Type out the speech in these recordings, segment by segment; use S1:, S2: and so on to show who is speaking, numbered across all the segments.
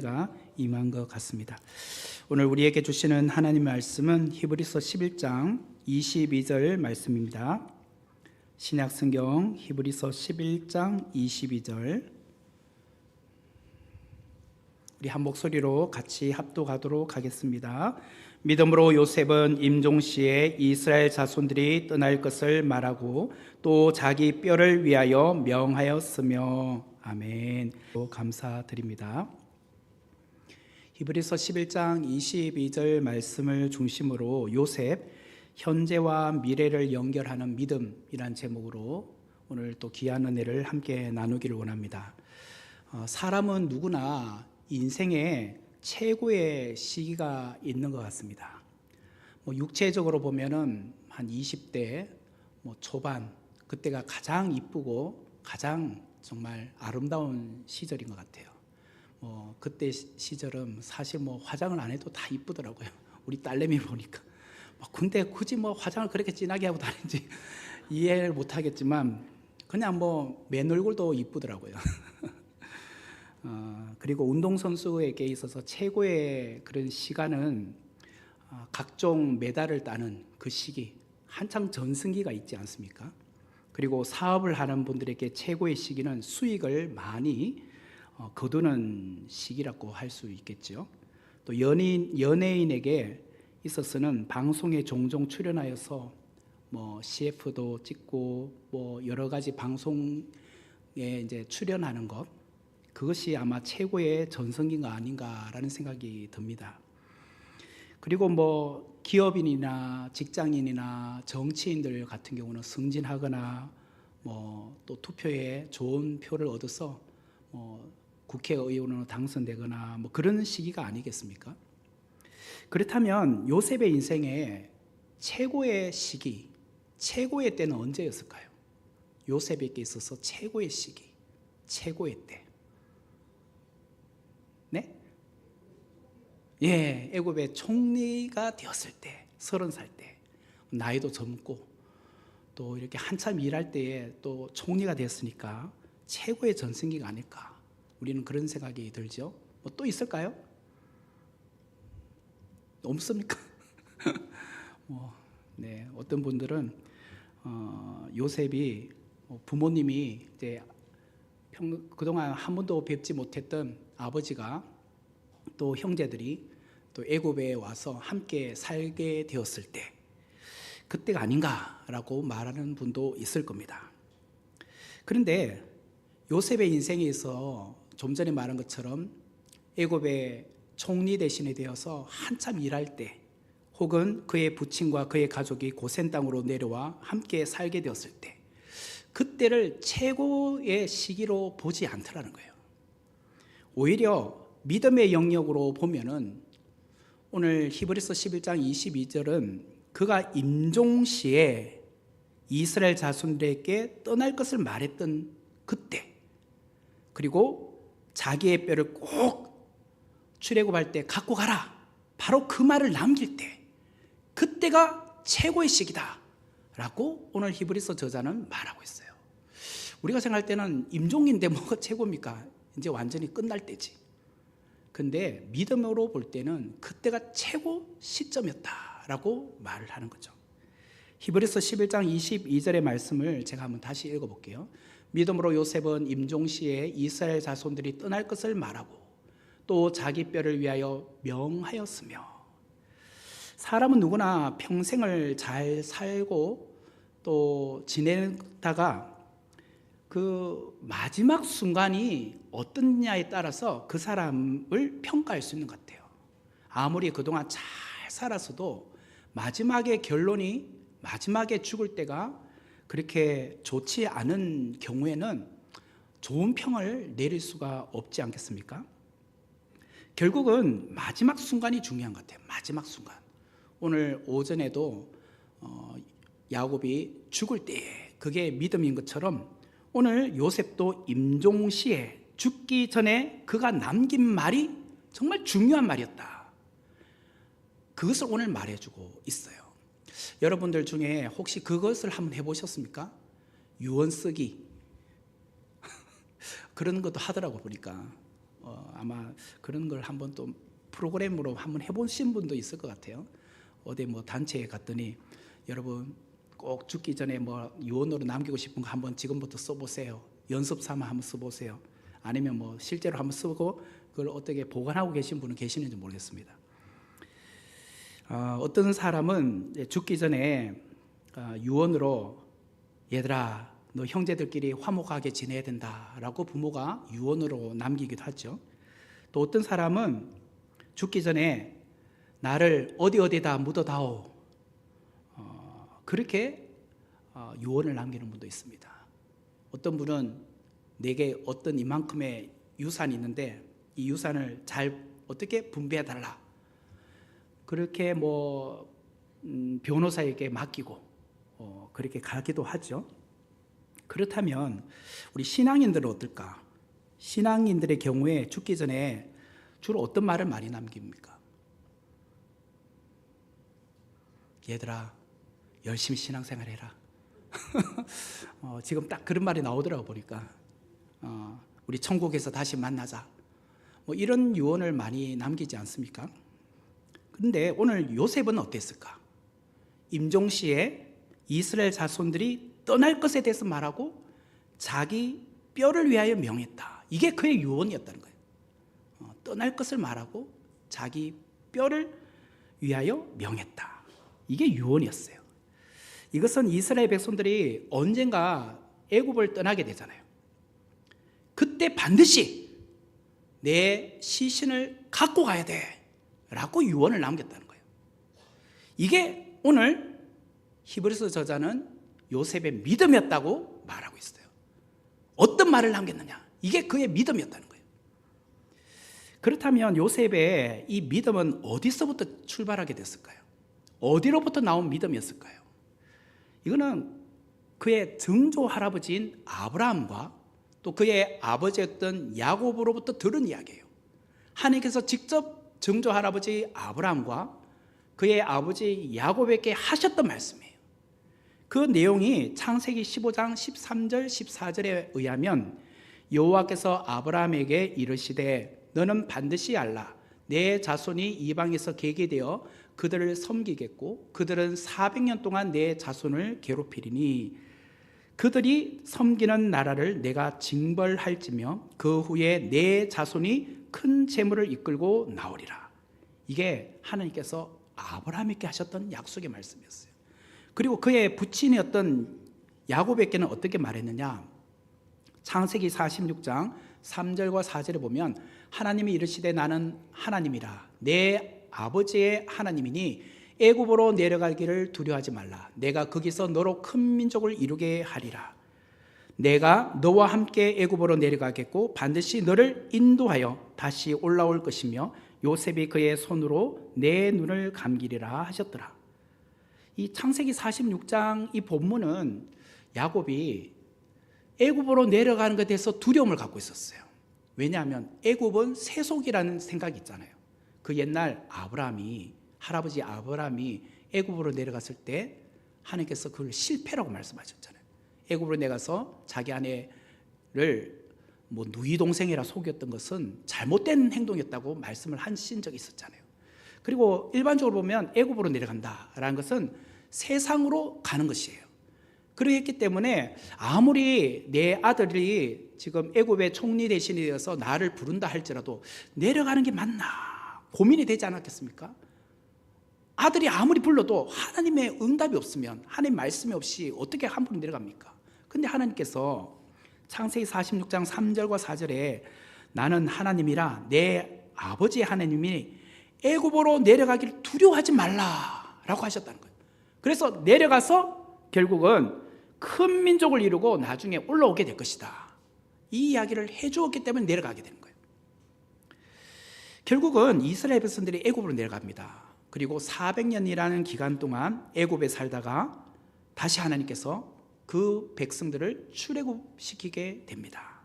S1: 가 임한 것 같습니다. 오늘 우리에게 주시는 하나님의 말씀은 히브리서 11장 22절 말씀입니다. 신약 성경 히브리서 11장 22절, 우리 한 목소리로 같이 합독하도록 하겠습니다. 믿음으로 요셉은 임종시에 이스라엘 자손들이 떠날 것을 말하고 또 자기 뼈를 위하여 명하였으며. 아멘. 감사드립니다. 히브리서 11장 22절 말씀을 중심으로 요셉, 현재와 미래를 연결하는 믿음이란 제목으로 오늘 또 귀한 은혜를 함께 나누기를 원합니다. 사람은 누구나 인생에 최고의 시기가 있는 것 같습니다. 육체적으로 보면은 한 20대 초반, 그때가 가장 이쁘고 가장 정말 아름다운 시절인 것 같아요. 그때 시절은 사실 화장을 안 해도 다 이쁘더라고요. 우리 딸내미 보니까. 근데 굳이 화장을 그렇게 진하게 하고 다니는지 이해를 못 하겠지만 그냥 맨 얼굴도 이쁘더라고요. 그리고 운동선수에게 있어서 최고의 그런 시간은 각종 메달을 따는 그 시기, 한창 전성기가 있지 않습니까? 그리고 사업을 하는 분들에게 최고의 시기는 수익을 많이 거두는 시기라고 할 수 있겠죠. 또 연예인에게 있어서는 방송에 종종 출연하여서 CF도 찍고 여러 가지 방송에 이제 출연하는 것, 그것이 아마 최고의 전성기가 아닌가라는 생각이 듭니다. 그리고 기업인이나 직장인이나 정치인들 같은 경우는 승진하거나 또 투표에 좋은 표를 얻어서 국회의원으로 당선되거나 그런 시기가 아니겠습니까? 그렇다면 요셉의 인생의 최고의 시기, 최고의 때는 언제였을까요? 요셉에게 있어서 최고의 시기, 최고의 때. 네? 예, 애굽의 총리가 되었을 때, 30살 때, 나이도 젊고 또 이렇게 한참 일할 때에 또 총리가 되었으니까 최고의 전성기가 아닐까, 우리는 그런 생각이 들죠. 또 있을까요? 없습니까? 네, 어떤 분들은 요셉이 부모님이 이제 그동안 한 번도 뵙지 못했던 아버지가 또 형제들이 또 애굽에 와서 함께 살게 되었을 때, 그때가 아닌가라고 말하는 분도 있을 겁니다. 그런데 요셉의 인생에 있어 좀 전에 말한 것처럼 애굽의 총리 대신에 되어서 한참 일할 때, 혹은 그의 부친과 그의 가족이 고센 땅으로 내려와 함께 살게 되었을 때, 그때를 최고의 시기로 보지 않더라는 거예요. 오히려 믿음의 영역으로 보면은 오늘 히브리서 11장 22절은 그가 임종시에 이스라엘 자손들에게 떠날 것을 말했던 그때, 그리고 자기의 뼈를 꼭 출애굽할 때 갖고 가라, 바로 그 말을 남길 때, 그때가 최고의 시기다 라고 오늘 히브리서 저자는 말하고 있어요. 우리가 생각할 때는 임종인데 뭐가 최고입니까? 이제 완전히 끝날 때지. 근데 믿음으로 볼 때는 그때가 최고 시점이었다라고 말을 하는 거죠. 히브리서 11장 22절의 말씀을 제가 한번 다시 읽어볼게요. 믿음으로 요셉은 임종시에 이스라엘 자손들이 떠날 것을 말하고 또 자기 뼈를 위하여 명하였으며. 사람은 누구나 평생을 잘 살고 또 지내다가 그 마지막 순간이 어떠냐에 따라서 그 사람을 평가할 수 있는 것 같아요. 아무리 그동안 잘 살았어도 마지막에 결론이, 마지막에 죽을 때가 그렇게 좋지 않은 경우에는 좋은 평을 내릴 수가 없지 않겠습니까? 결국은 마지막 순간이 중요한 것 같아요. 마지막 순간. 오늘 오전에도 야곱이 죽을 때 그게 믿음인 것처럼 오늘 요셉도 임종시에 죽기 전에 그가 남긴 말이 정말 중요한 말이었다. 그것을 오늘 말해주고 있어요. 여러분들 중에 혹시 그것을 한번 해보셨습니까? 유언 쓰기 그런 것도 하더라고 보니까 아마 그런 걸 한번 또 프로그램으로 한번 해보신 분도 있을 것 같아요. 어디 뭐 단체에 갔더니 여러분 꼭 죽기 전에 뭐 유언으로 남기고 싶은 거 한번 지금부터 써보세요. 연습 삼아 한번 써보세요. 아니면 뭐 실제로 한번 쓰고 그걸 어떻게 보관하고 계신 분은 계시는지 모르겠습니다. 어떤 사람은 죽기 전에 유언으로 얘들아 너 형제들끼리 화목하게 지내야 된다라고 부모가 유언으로 남기기도 하죠. 또 어떤 사람은 죽기 전에 나를 어디다 묻어다오 그렇게 유언을 남기는 분도 있습니다. 어떤 분은 내게 어떤 이만큼의 유산이 있는데 이 유산을 잘 어떻게 분배해달라 그렇게 뭐 변호사에게 맡기고 그렇게 가기도 하죠. 그렇다면 우리 신앙인들은 어떨까? 신앙인들의 경우에 죽기 전에 주로 어떤 말을 많이 남깁니까? 얘들아 열심히 신앙생활 해라. 지금 딱 그런 말이 나오더라고 보니까 우리 천국에서 다시 만나자 뭐 이런 유언을 많이 남기지 않습니까? 그런데 오늘 요셉은 어땠을까? 임종시에 이스라엘 자손들이 떠날 것에 대해서 말하고 자기 뼈를 위하여 명했다. 이게 그의 유언이었다는 거예요. 떠날 것을 말하고 자기 뼈를 위하여 명했다. 이게 유언이었어요. 이것은 이스라엘 백성들이 언젠가 애굽을 떠나게 되잖아요. 그때 반드시 내 시신을 갖고 가야 돼 라고 유언을 남겼다는 거예요. 이게 오늘 히브리서 저자는 요셉의 믿음이었다고 말하고 있어요. 어떤 말을 남겼느냐? 이게 그의 믿음이었다는 거예요. 그렇다면 요셉의 이 믿음은 어디서부터 출발하게 됐을까요? 어디로부터 나온 믿음이었을까요? 이거는 그의 증조 할아버지인 아브라함과 또 그의 아버지였던 야곱으로부터 들은 이야기예요. 하나님께서 직접 증조 할아버지 아브라함과 그의 아버지 야곱에게 하셨던 말씀이에요. 그 내용이 창세기 15장 13절 14절에 의하면 여호와께서 아브라함에게 이르시되 너는 반드시 알라 내 자손이 이방에서 계게 되어 그들을 섬기겠고 그들은 400년 동안 내 자손을 괴롭히리니 그들이 섬기는 나라를 내가 징벌할지며 그 후에 내 자손이 큰 재물을 이끌고 나오리라. 이게 하나님께서 아브라함에게 하셨던 약속의 말씀이었어요. 그리고 그의 부친이었던 야곱에게는 어떻게 말했느냐? 창세기 46장 3절과 4절에 보면 하나님이 이르시되 나는 하나님이라 내 아버지의 하나님이니 애굽으로 내려가기를 두려워하지 말라. 내가 거기서 너로 큰 민족을 이루게 하리라. 내가 너와 함께 애굽으로 내려가겠고 반드시 너를 인도하여 다시 올라올 것이며 요셉이 그의 손으로 내 눈을 감기리라 하셨더라. 이 창세기 46장 이 본문은 야곱이 애굽으로 내려가는 것에 대해서 두려움을 갖고 있었어요. 왜냐하면 애굽은 세속이라는 생각이 있잖아요. 그 옛날 할아버지 아브라함이 애굽으로 내려갔을 때 하나님께서 그걸 실패라고 말씀하셨잖아요. 애굽으로 내가서 자기 아내를 뭐 누이 동생이라 속였던 것은 잘못된 행동이었다고 말씀을 하신 적이 있었잖아요. 그리고 일반적으로 보면 애굽으로 내려간다라는 것은 세상으로 가는 것이에요. 그렇기 때문에 아무리 내 아들이 지금 애굽의 총리 대신이 되어서 나를 부른다 할지라도 내려가는 게 맞나 고민이 되지 않았겠습니까? 아들이 아무리 불러도 하나님의 응답이 없으면 하나님 말씀이 없이 어떻게 함부로 내려갑니까? 근데 하나님께서 창세기 46장 3절과 4절에 나는 하나님이라 내 아버지의 하나님이 애굽으로 내려가기를 두려워하지 말라라고 하셨다는 거예요. 그래서 내려가서 결국은 큰 민족을 이루고 나중에 올라오게 될 것이다. 이 이야기를 해주었기 때문에 내려가게 되는 거예요. 결국은 이스라엘 백성들이 애굽으로 내려갑니다. 그리고 400년이라는 기간 동안 애굽에 살다가 다시 하나님께서 그 백성들을 출애굽시키게 됩니다.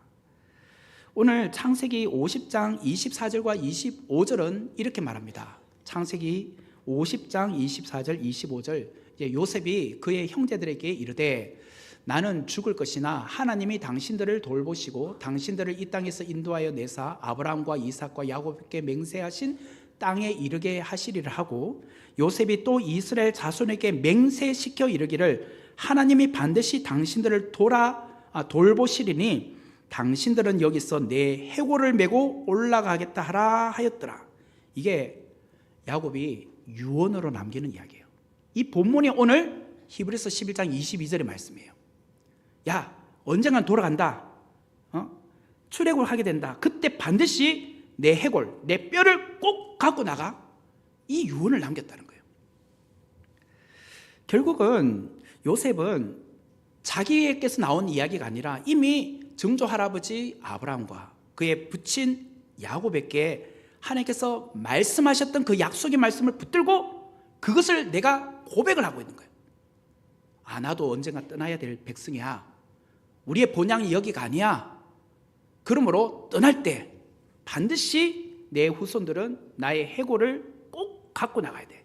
S1: 오늘 창세기 50장 24절과 25절은 이렇게 말합니다. 창세기 50장 24절 25절 요셉이 그의 형제들에게 이르되 나는 죽을 것이나 하나님이 당신들을 돌보시고 당신들을 이 땅에서 인도하여 내사 아브라함과 이삭과 야곱에게 맹세하신 땅에 이르게 하시리라 하고, 요셉이 또 이스라엘 자손에게 맹세시켜 이르기를 하나님이 반드시 당신들을 돌보시리니 당신들은 여기서 내 해골을 메고 올라가겠다 하라 하였더라. 이게 야곱이 유언으로 남기는 이야기예요. 이 본문이 오늘 히브리서 11장 22절의 말씀이에요. 야, 언젠간 돌아간다. 출애굽을 하게 된다. 그때 반드시 내 해골, 내 뼈를 꼭 갖고 나가. 이 유언을 남겼다는 거예요. 결국은 요셉은 자기에게서 나온 이야기가 아니라 이미 증조 할아버지 아브라함과 그의 부친 야곱에게 하나님께서 말씀하셨던 그 약속의 말씀을 붙들고 그것을 내가 고백을 하고 있는 거예요. 아, 나도 언젠가 떠나야 될 백성이야. 우리의 본향이 여기가 아니야. 그러므로 떠날 때 반드시 내 후손들은 나의 해골을 꼭 갖고 나가야 돼.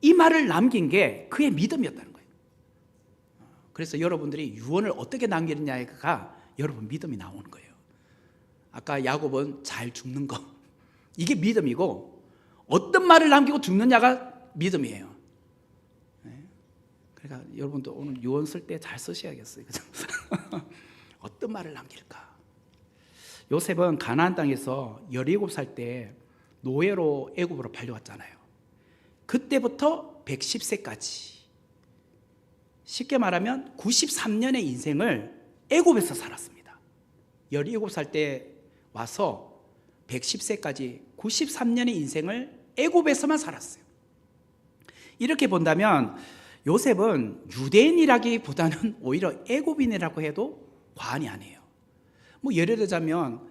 S1: 이 말을 남긴 게 그의 믿음이었다는 거예요. 그래서 여러분들이 유언을 어떻게 남기느냐가 여러분 믿음이 나오는 거예요. 아까 야곱은 잘 죽는 거, 이게 믿음이고, 어떤 말을 남기고 죽느냐가 믿음이에요. 그러니까 여러분도 오늘 유언 쓸 때 잘 쓰셔야겠어요. 그죠? 어떤 말을 남길까? 요셉은 가나안 땅에서 17살 때 노예로 애굽으로 팔려왔잖아요. 그때부터 110세까지, 쉽게 말하면 93년의 인생을 애굽에서 살았습니다. 17살 때 와서 110세까지 93년의 인생을 애굽에서만 살았어요. 이렇게 본다면 요셉은 유대인이라기보다는 오히려 애굽인이라고 해도 과언이 아니에요. 뭐 예를 들자면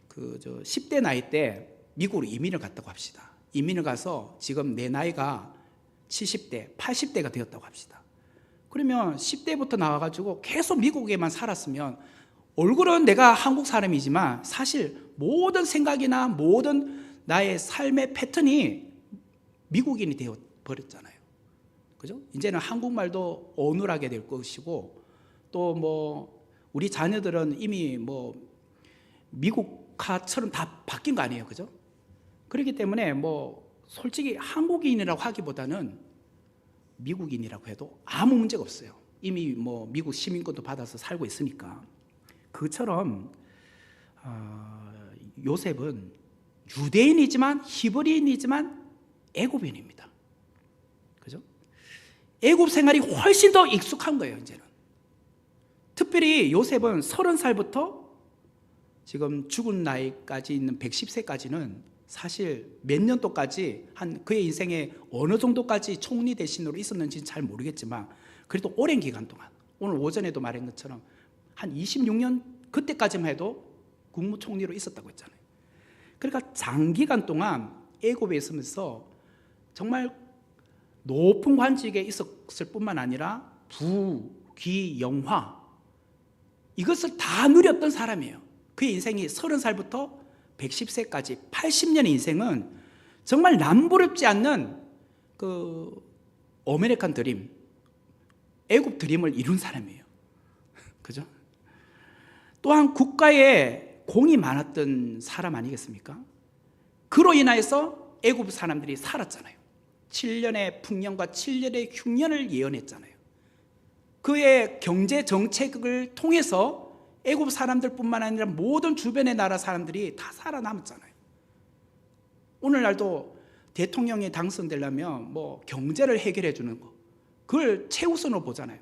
S1: 10대 나이 때 미국으로 이민을 갔다고 합시다. 이민을 가서 지금 내 나이가 70대, 80대가 되었다고 합시다. 그러면 10대부터 나와가지고 계속 미국에만 살았으면 얼굴은 내가 한국 사람이지만 사실 모든 생각이나 모든 나의 삶의 패턴이 미국인이 되어 버렸잖아요. 그죠? 이제는 한국말도 어눌하게 될 것이고, 또 뭐 우리 자녀들은 이미 뭐 미국화처럼 다 바뀐 거 아니에요. 그죠? 그렇기 때문에 뭐 솔직히 한국인이라고 하기보다는 미국인이라고 해도 아무 문제가 없어요. 이미 뭐 미국 시민권도 받아서 살고 있으니까. 그처럼 요셉은 유대인이지만 히브리인이지만 애굽인입니다. 그죠? 애굽 생활이 훨씬 더 익숙한 거예요, 이제는. 특별히 요셉은 30살부터 지금 죽은 나이까지 있는 110세까지는 사실 몇 년도까지 한 그의 인생에 어느 정도까지 총리 대신으로 있었는지는 잘 모르겠지만 그래도 오랜 기간 동안, 오늘 오전에도 말한 것처럼 한 26년 그때까지만 해도 국무총리로 있었다고 했잖아요. 그러니까 장기간 동안 애굽에 있으면서 정말 높은 관직에 있었을 뿐만 아니라 부, 귀, 영화, 이것을 다 누렸던 사람이에요. 그의 인생이 30살부터 110세까지 80년의 인생은 정말 남부럽지 않는 그 아메리칸 드림, 애굽 드림을 이룬 사람이에요. 그죠? 또한 국가에 공이 많았던 사람 아니겠습니까? 그로 인하여서 애굽 사람들이 살았잖아요. 7년의 풍년과 7년의 흉년을 예언했잖아요. 그의 경제 정책을 통해서 애굽 사람들뿐만 아니라 모든 주변의 나라 사람들이 다 살아남았잖아요. 오늘날도 대통령이 당선되려면 뭐 경제를 해결해 주는 거, 그걸 최우선으로 보잖아요.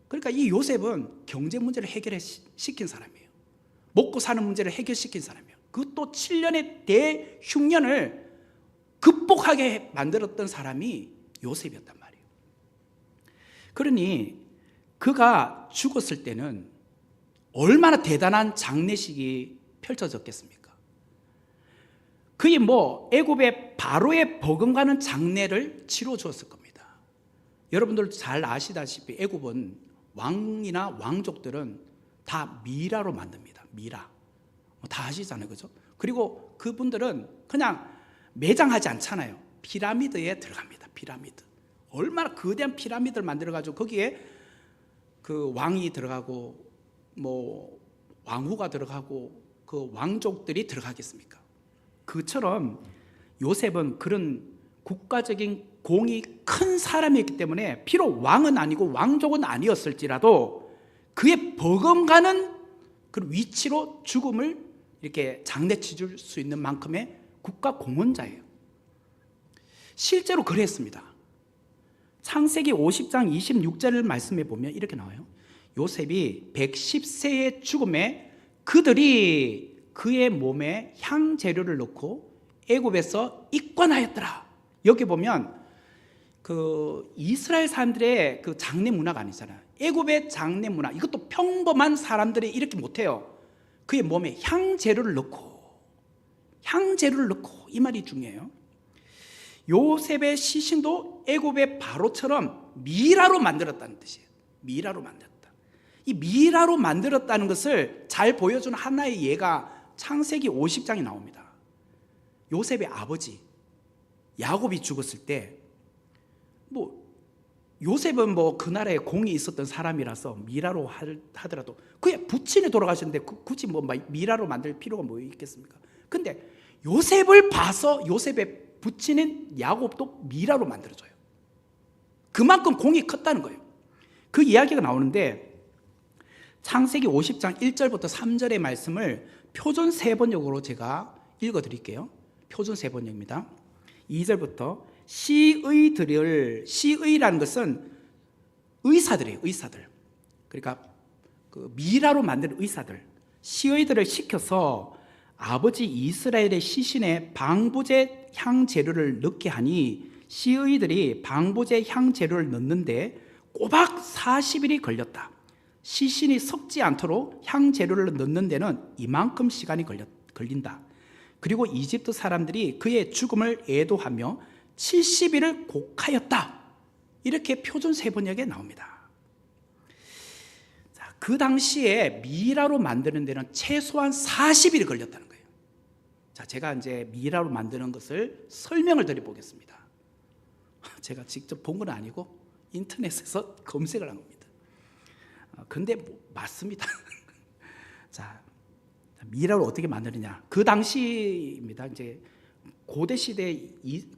S1: 그러니까 이 요셉은 경제 문제를 해결시킨 사람이에요. 먹고 사는 문제를 해결시킨 사람이에요. 그것도 7년의 대흉년을 극복하게 만들었던 사람이 요셉이었단 말이에요. 그러니 그가 죽었을 때는 얼마나 대단한 장례식이 펼쳐졌겠습니까? 그의 뭐 애굽의 바로의 버금가는 장례를 치러 주었을 겁니다. 여러분들 잘 아시다시피 애굽은 왕이나 왕족들은 다 미라로 만듭니다. 미라. 다 아시잖아요. 그죠? 그리고 그분들은 그냥 매장하지 않잖아요. 피라미드에 들어갑니다. 피라미드. 얼마나 거대한 피라미드를 만들어가지고 거기에 그 왕이 들어가고 뭐 왕후가 들어가고 그 왕족들이 들어가겠습니까? 그처럼 요셉은 그런 국가적인 공이 큰 사람이었기 때문에 비록 왕은 아니고 왕족은 아니었을지라도 그의 버금가는 그 위치로 죽음을 이렇게 장례치 줄 수 있는 만큼의 국가 공헌자예요. 실제로 그랬습니다. 창세기 50장 26절을 말씀해 보면 이렇게 나와요. 요셉이 110세의 죽음에 그들이 그의 몸에 향재료를 넣고 애굽에서 입관하였더라. 여기 보면 그 이스라엘 사람들의 그 장례 문화가 아니잖아요. 애굽의 장례 문화, 이것도 평범한 사람들이 이렇게 못해요. 그의 몸에 향재료를 넣고 이 말이 중요해요. 요셉의 시신도 애굽의 바로처럼 미라로 만들었다는 뜻이에요. 미라로 만들었다. 이 미라로 만들었다는 것을 잘 보여주는 하나의 예가 창세기 50장에 나옵니다. 요셉의 아버지 야곱이 죽었을 때 요셉은 그 나라에 공이 있었던 사람이라서 미라로 하더라도 그의 부친이 돌아가셨는데 굳이 미라로 만들 필요가 뭐 있겠습니까? 근데 요셉을 봐서 요셉의 부친인 야곱도 미라로 만들어줘요. 그만큼 공이 컸다는 거예요. 그 이야기가 나오는데 창세기 50장 1절부터 3절의 말씀을 표준 세번역으로 제가 읽어드릴게요. 표준 세번역입니다. 2절부터 시의라는 것은 의사들이에요. 의사들. 그러니까 그 미라로 만든 의사들. 시의들을 시켜서 아버지 이스라엘의 시신에 방부제 향재료를 넣게 하니 시의들이 방부제 향재료를 넣는데 꼬박 40일이 걸렸다. 시신이 썩지 않도록 향재료를 넣는 데는 이만큼 시간이 걸린다. 그리고 이집트 사람들이 그의 죽음을 애도하며 70일을 곡하였다. 이렇게 표준 세번역에 나옵니다. 자, 그 당시에 미라로 만드는 데는 최소한 40일이 걸렸다는 거예요. 자, 제가 이제 미라로 만드는 것을 설명을 드려보겠습니다. 제가 직접 본 건 아니고 인터넷에서 검색을 한 겁니다. 근데 맞습니다. 자, 미라를 어떻게 만드느냐? 그 당시입니다. 이제 고대 시대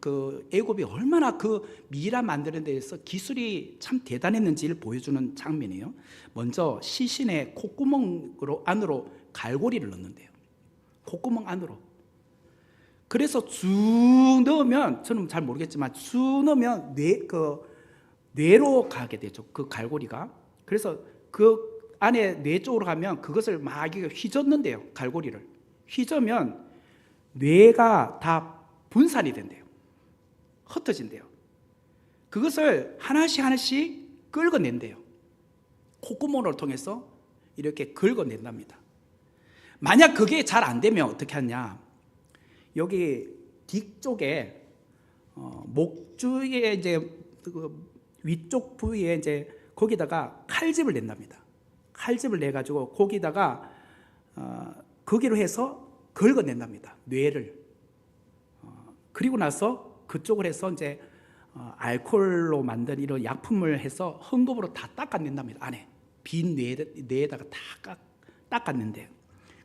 S1: 그 애굽이 얼마나 그 미라 만드는 데에서 기술이 참 대단했는지를 보여주는 장면이에요. 먼저 시신의 콧구멍으로 안으로 갈고리를 넣는데요. 콧구멍 안으로. 그래서 쭉 넣으면 저는 잘 모르겠지만 쭉 넣으면 뇌로 가게 되죠. 그 갈고리가. 그래서 그 안에 뇌 쪽으로 가면 그것을 막 휘젓는데요. 갈고리를 휘저으면 뇌가 다 분산이 된대요. 흩어진대요. 그것을 하나씩 긁어낸대요. 콧구멍을 통해서 이렇게 긁어낸답니다. 만약 그게 잘 안 되면 어떻게 하냐? 여기 뒤쪽에 목 주위에 이제 그 위쪽 부위에 이제 거기다가 칼집을 낸답니다. 칼집을 내 가지고 거기다가 거기로 해서 긁어낸답니다. 뇌를. 그리고 나서 그쪽을 해서 이제 알코올로 만든 이런 약품을 해서 헝겊으로 다 닦아낸답니다. 안에 빈 뇌에다가 다 닦았는데,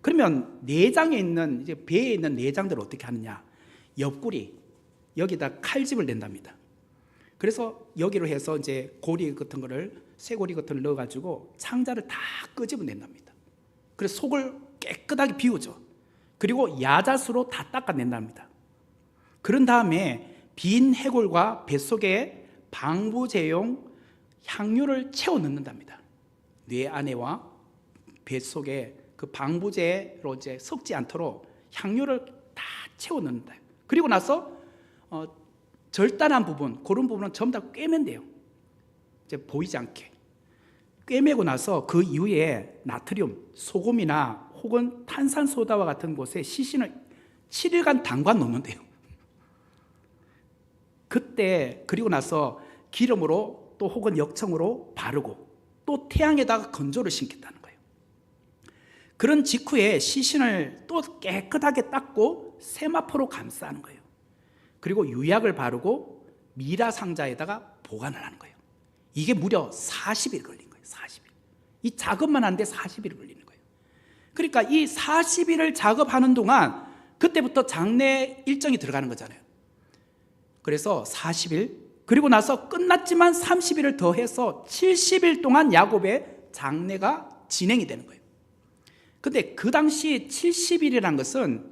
S1: 그러면 내장에 있는 이제 배에 있는 내장들을 어떻게 하느냐? 옆구리 여기다 칼집을 낸답니다. 그래서 여기로 해서 이제 고리 같은 거를 쇠고리 같은 걸 넣어가지고 창자를 다 끄집어낸답니다. 그래서 속을 깨끗하게 비우죠. 그리고 야자수로 다 닦아낸답니다. 그런 다음에 빈 해골과 뱃속에 방부제용 향료를 채워 넣는답니다. 뇌 안에와 뱃속에 그 방부제로 이제 섞지 않도록 향료를 다 채워 넣는다. 그리고 나서 절단한 부분, 그런 부분은 전부 다 꿰면 돼요. 이제 보이지 않게 꿰매고 나서 그 이후에 나트륨, 소금이나 혹은 탄산소다와 같은 곳에 시신을 7일간 담가 놓으면 돼요. 그때 그리고 나서 기름으로 또 혹은 역청으로 바르고 또 태양에다가 건조를 시켰다는 거예요. 그런 직후에 시신을 또 깨끗하게 닦고 세마포로 감싸는 거예요. 그리고 유약을 바르고 미라 상자에다가 보관을 하는 거예요. 이게 무려 40일 걸린 거예요. 40일. 이 작업만 하는데 40일 걸리는 거예요. 그러니까 이 40일을 작업하는 동안 그때부터 장례 일정이 들어가는 거잖아요. 그래서 40일, 그리고 나서 끝났지만 30일을 더해서 70일 동안 야곱의 장례가 진행이 되는 거예요. 근데 그 당시 70일이라는 것은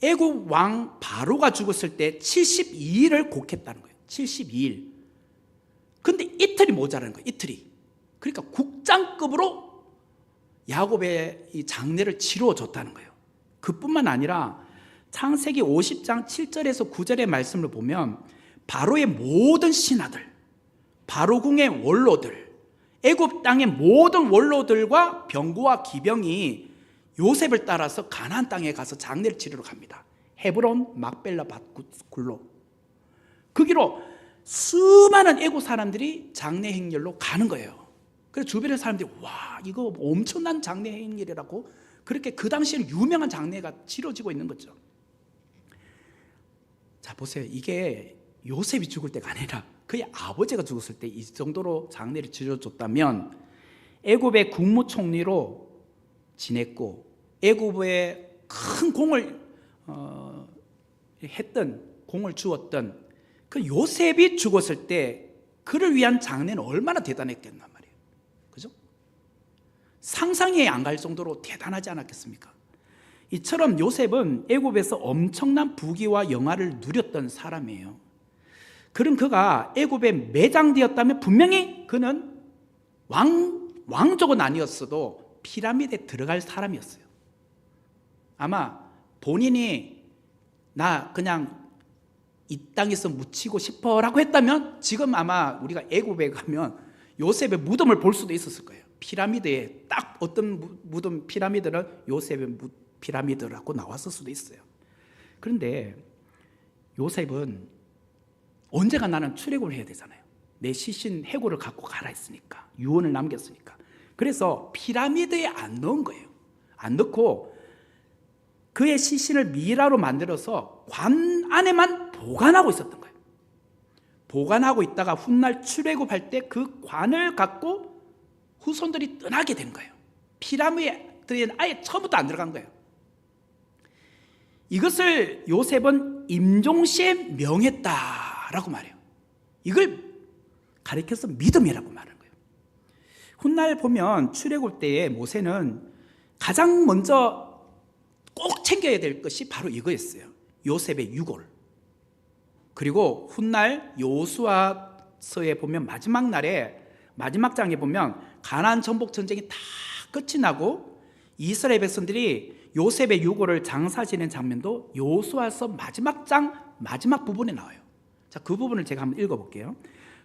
S1: 애굽 왕 바로가 죽었을 때 72일을 곡했다는 거예요. 72일. 근데 이틀이 모자라는 거예요. 이틀이. 그러니까 국장급으로 야곱의 이 장례를 치러줬다는 거예요. 그뿐만 아니라 창세기 50장 7절에서 9절의 말씀을 보면 바로의 모든 신하들, 바로궁의 원로들, 애굽 땅의 모든 원로들과 병거와 기병이 요셉을 따라서 가나안 땅에 가서 장례를 치르러 갑니다. 헤브론 막벨라 밭굴로. 그 길로 수많은 애굽 사람들이 장례 행렬로 가는 거예요. 그래서 주변의 사람들이 와, 이거 엄청난 장례 행렬이라고, 그렇게 그 당시에는 유명한 장례가 치러지고 있는 거죠. 자, 보세요. 이게 요셉이 죽을 때가 아니라 그의 아버지가 죽었을 때 이 정도로 장례를 치러줬다면 애굽의 국무총리로 지냈고 애굽에 큰 공을 공을 주었던 그 요셉이 죽었을 때 그를 위한 장례는 얼마나 대단했겠단 말이에요. 그죠? 상상이 안 갈 정도로 대단하지 않았겠습니까? 이처럼 요셉은 애굽에서 엄청난 부귀와 영화를 누렸던 사람이에요. 그럼 그가 애굽에 매장되었다면 분명히 그는 왕족은 아니었어도 피라미드에 들어갈 사람이었어요. 아마 본인이 나 그냥 이 땅에서 묻히고 싶어라고 했다면 지금 아마 우리가 애굽에 가면 요셉의 무덤을 볼 수도 있었을 거예요. 피라미드에 딱 어떤 무덤, 피라미드는 요셉의 피라미드라고 나왔을 수도 있어요. 그런데 요셉은 언제가 나는 출애굽을 해야 되잖아요. 내 시신 해골을 갖고 가라 했으니까, 유언을 남겼으니까. 그래서 피라미드에 안 넣은 거예요. 안 넣고 그의 시신을 미라로 만들어서 관 안에만 보관하고 있었던 거예요. 보관하고 있다가 훗날 출애굽할 때 그 관을 갖고 후손들이 떠나게 된 거예요. 피라미드에는 아예 처음부터 안 들어간 거예요. 이것을 요셉은 임종시에 명했다라고 말해요. 이걸 가리켜서 믿음이라고 말하는 거예요. 훗날 보면 출애굽 때에 모세는 가장 먼저 꼭 챙겨야 될 것이 바로 이거였어요. 요셉의 유골. 그리고 훗날 여호수아서에 보면 마지막 날에, 마지막 장에 보면 가나안 정복 전쟁이 다 끝이 나고 이스라엘 백성들이 요셉의 유골을 장사 지낸 장면도 여호수아서 마지막 장 마지막 부분에 나와요. 자, 그 부분을 제가 한번 읽어볼게요.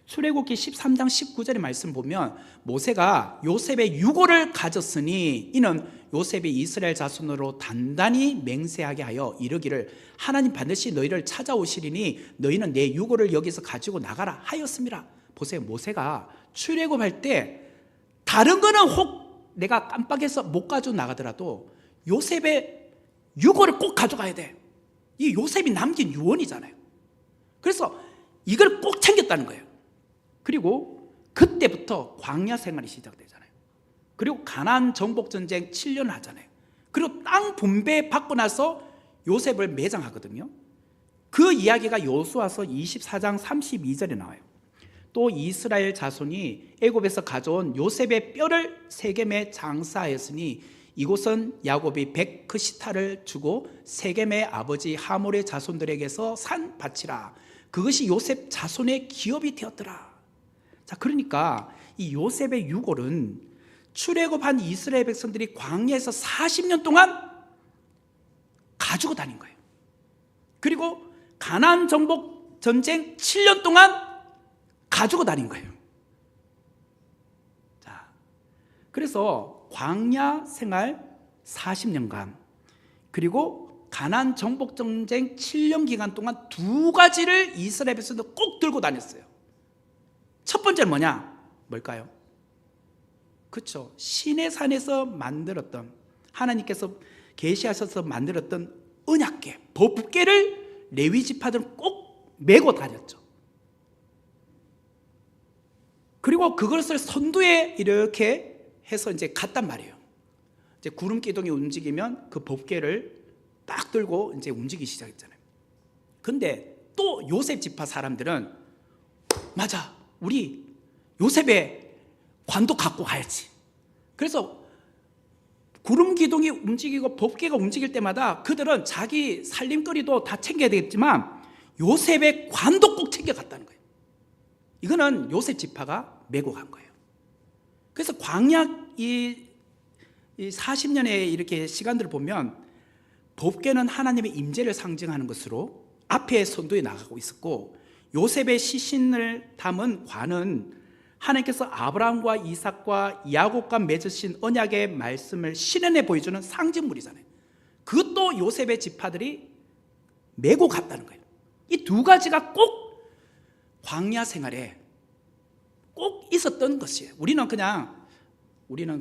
S1: 출애굽기 13장 19절의 말씀 보면 모세가 요셉의 유골을 가졌으니 이는 요셉이 이스라엘 자손으로 단단히 맹세하게 하여 이르기를 하나님 반드시 너희를 찾아오시리니 너희는 내 유골을 여기서 가지고 나가라 하였습니다. 보세요. 모세가 출애굽할 때 다른 거는 혹 내가 깜빡해서 못 가지고 나가더라도 요셉의 유골을 꼭 가져가야 돼. 이 요셉이 남긴 유언이잖아요. 그래서 이걸 꼭 챙겼다는 거예요. 그리고 그때부터 광야 생활이 시작되잖아요. 그리고 가나안 정복 전쟁 7년 하잖아요. 그리고 땅 분배 받고 나서 요셉을 매장하거든요. 그 이야기가 여호수아서 24장 32절에 나와요. 또 이스라엘 자손이 애굽에서 가져온 요셉의 뼈를 세겜에 장사하였으니 이곳은 야곱이 백크시타를 주고 세겜의 아버지 하몰의 자손들에게서 산 밭이라. 그것이 요셉 자손의 기업이 되었더라. 자, 그러니까 이 요셉의 유골은 출애굽한 이스라엘 백성들이 광야에서 40년 동안 가지고 다닌 거예요. 그리고 가나안 정복 전쟁 7년 동안 가지고 다닌 거예요. 자, 그래서 광야 생활 40년간 그리고 가나안 정복 전쟁 7년 기간 동안 두 가지를 이스라엘 백성들 꼭 들고 다녔어요. 첫 번째는 뭐냐? 뭘까요? 그렇죠. 시내산에서 만들었던, 하나님께서 계시하셔서 만들었던 언약궤, 법궤를 레위 지파들은 꼭 메고 다녔죠. 그리고 그것을 선두에 이렇게 해서 이제 갔단 말이에요. 이제 구름 기둥이 움직이면 그 법궤를 딱 들고 이제 움직이기 시작했잖아요. 근데 또 요셉 지파 사람들은 맞아, 우리 요셉의 관도 갖고 가야지. 그래서 구름 기둥이 움직이고 법궤가 움직일 때마다 그들은 자기 살림거리도 다 챙겨야 되겠지만 요셉의 관도 꼭 챙겨갔다는 거예요. 이거는 요셉 지파가 메고 간 거예요. 그래서 광야 이 40년의 이렇게 시간들을 보면 법궤는 하나님의 임재를 상징하는 것으로 앞에 선두에 나가고 있었고, 요셉의 시신을 담은 관은 하나님께서 아브라함과 이삭과 야곱과 맺으신 언약의 말씀을 실현해 보여주는 상징물이잖아요. 그것도 요셉의 지파들이 메고 갔다는 거예요. 이 두 가지가 꼭 광야 생활에 꼭 있었던 것이에요. 우리는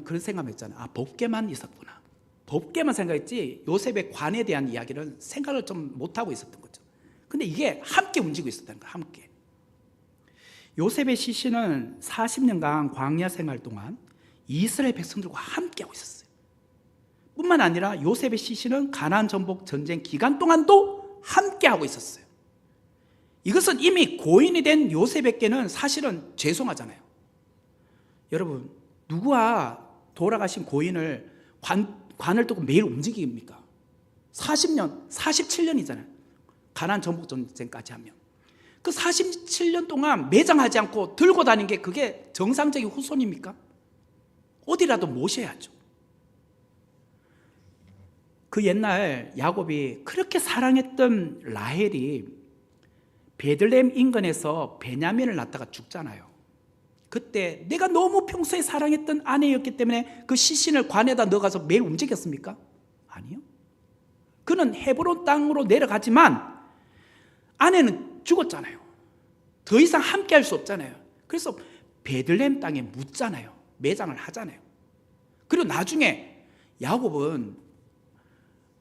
S1: 그런 생각했잖아요. 아, 법궤만 있었구나. 법궤만 생각했지 요셉의 관에 대한 이야기를 생각을 좀 못하고 있었던 거죠. 근데 이게 함께 움직이고 있었다는 거예요. 함께. 요셉의 시신은 40년간 광야 생활 동안 이스라엘 백성들과 함께하고 있었어요. 뿐만 아니라 요셉의 시신은 가나안 정복 전쟁 기간 동안도 함께하고 있었어요. 이것은 이미 고인이 된 요셉에게는 사실은 죄송하잖아요. 여러분, 누구와 돌아가신 고인을 관을 두고 매일 움직입니까? 40년, 47년이잖아요. 가나안 정복 전쟁까지 하면. 그 47년 동안 매장하지 않고 들고 다닌 게 그게 정상적인 후손입니까? 어디라도 모셔야죠. 그 옛날 야곱이 그렇게 사랑했던 라헬이 베들레헴 인근에서 베냐민을 낳다가 죽잖아요. 그때 내가 너무 평소에 사랑했던 아내였기 때문에 그 시신을 관에다 넣어가서 매일 움직였습니까? 아니요. 그는 헤브론 땅으로 내려가지만 아내는 죽었잖아요. 더 이상 함께 할 수 없잖아요. 그래서 베들레헴 땅에 묻잖아요. 매장을 하잖아요. 그리고 나중에 야곱은